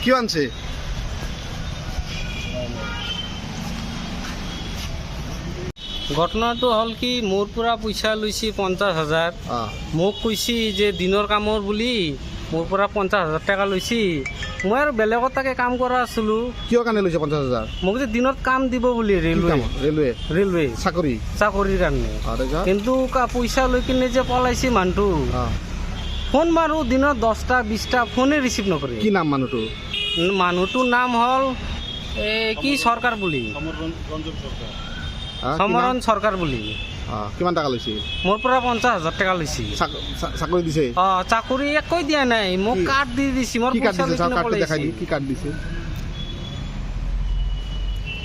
কি আনছে ঘটনাটো হ'ল কি মোৰ পৰা পইচা লৈছে 50,000 মোক কৈছি যে দিনৰ কামৰ বুলি মোৰ পৰা 50,000 টকা লৈছি মই আৰু বেলেগত তাকে কাম কৰা আছিলোঁ কিয় কাৰণে লৈছে 50,000 মোক যে দিনত কাম দিব বুলি ৰেলৱে চাকৰিৰ কাৰণে কিন্তু পইচা লৈ কিনে যে পলাইছে মানুহটো ফোন মাৰো দিনত 10টা 20টা ফোনে ৰিচিভ নকৰে কি নাম মানুহটোৰ নাম হ'ল কি চৰকাৰ বুলি সমৰণ চৰকাৰ বুলি কিমান টকা লৈছে মোৰ পৰা 50,000 টকা লৈছে চাকৰি দিছে চাকৰি একো দিয়া নাই মোক কাৰ্ড দি দিছে মোৰ পইচা লৈ কিনে পলাইছে কি কাৰ্ড দিছে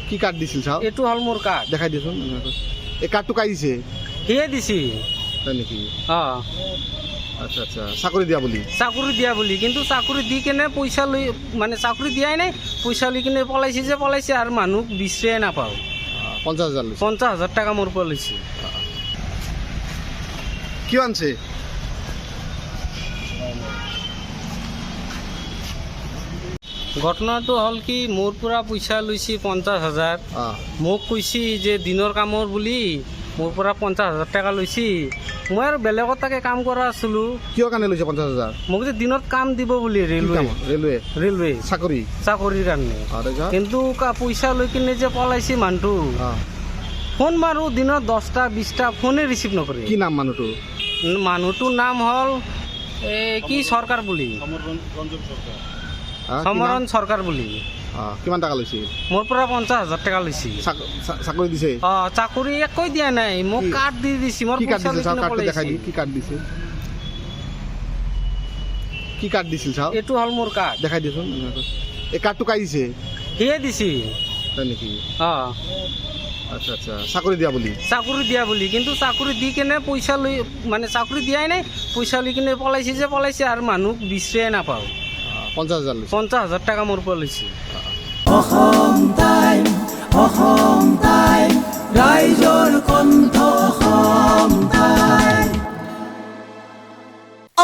কি কাৰ্ড দিছিল চাও এইটো হ'ল মোৰ কাৰ্ড দেখাই দিছোন এই কাৰ্ডটো কাই দিছে সিয়ে দিছে তাই নেকি আচ্ছা আচ্ছা চাকৰি দিয়া বুলি কিন্তু চাকৰি দি কেনে পইচা লৈ মানে চাকৰি দিয়াই নাই পইচা লৈ কিনে পলাইছে আৰু মানুহ বিচাৰিয়ে নাপাওঁ 50,000 টাকা মোৰ পৰা লৈছে কি আনছে ঘটনাটো হ'ল কি মোৰ পৰা পইচা লৈছে 50,000 মোক কৈছি যে দিনৰ কামৰ বুলি মোৰ পৰা 50,000 টকা লৈছি মই আৰু বেলেগত তাকে কাম কৰা আছিলোঁ কিয় কাৰণে লৈছে 50,000 মোক যে দিনত কাম দিব বুলি ৰেলৱে চাকৰিৰ কাৰণে কিন্তু পইচা লৈ কিনে যে পলাইছে মানুহটো ফোন মাৰো দিনত 10টা 20টা ফোনে ৰিচিভ নকৰে কি নাম মানুহটোৰ নাম হ'ল কি চৰকাৰ বুলি সমৰণ চৰকাৰ বুলি কিমান টকা লৈছে মোৰ পৰা 50,000 টকা লৈছে চাকৰি দিছে চাকৰি একো দিয়া নাই মোক কাৰ্ড দি দিছে মোৰ পইচা লৈ কিনে পলাইছে কি কাৰ্ড দিছিল চাও এইটো হ'ল মোৰ কাৰ্ড দেখাই দিছোন এই কাৰ্ডটো কাই দিছে সিয়ে দিছে তাই নেকি আচ্ছা আচ্ছা চাকৰি দিয়া বুলি কিন্তু চাকৰি দি কেনে পইচা লৈ মানে চাকৰি দিয়াই নাই পইচা লৈ কিনে পলাইছে আৰু মানুহ বিচাৰিয়ে নাপাওঁ 50,000 টাকা মোৰ পৰা লৈছে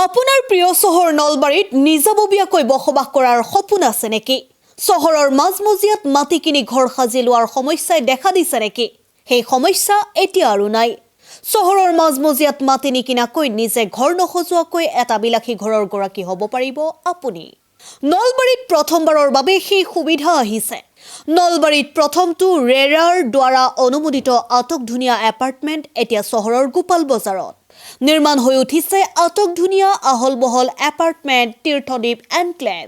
আপোনাৰ প্ৰিয় চহৰ নলবাৰীত নিজাববীয়াকৈ বসবাস কৰাৰ সপোন আছে নেকি চহৰৰ মাজমজিয়াত মাটি কিনি ঘৰ সাজি লোৱাৰ সমস্যাই দেখা দিছে নেকি সেই সমস্যা এতিয়া আৰু নাই চহৰৰ মাজমজিয়াত মাটি নিকিনাকৈ নিজে ঘৰ নসজোৱাকৈ এটা বিলাসী ঘৰৰ গৰাকী হ'ব পাৰিব আপুনি নলবাৰীত প্ৰথমবাৰৰ বাবে সেই সুবিধা আহিছে নলবাৰীত প্ৰথমটো ৰেৰাৰ দ্বাৰা অনুমোদিত আটক ধুনীয়া এপাৰ্টমেণ্ট এতিয়া চহৰৰ গোপাল বজাৰত নিৰ্মাণ হৈ উঠিছে আটক ধুনীয়া আহল বহল এপাৰ্টমেণ্ট তীৰ্থদ্বীপ এনক্লেভ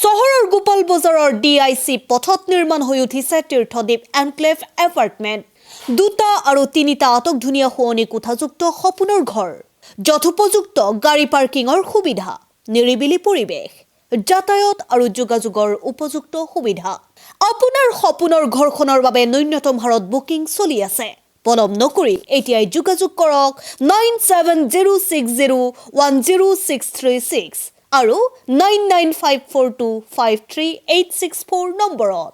চহৰৰ গোপাল বজাৰৰ DIC পথত নিৰ্মাণ হৈ উঠিছে তীৰ্থদ্বীপ এনক্লেভ এপাৰ্টমেণ্ট 2টা আৰু 3টা আটক ধুনীয়া শুৱনি কোঠাযুক্ত সপোনৰ ঘৰ যথোপযুক্ত গাড়ী পাৰ্কিঙৰ সুবিধা নিৰিবিলি পৰিৱেশ যাতায়াত আৰু যোগাযোগৰ উপযুক্ত সুবিধা আপোনাৰ সপোনৰ ঘৰখনৰ বাবে ন্যূনতম হাৰত বুকিং চলি আছে পলম নকৰি এতিয়াই যোগাযোগ কৰক 9706010636 আৰু 9954253864 নম্বৰত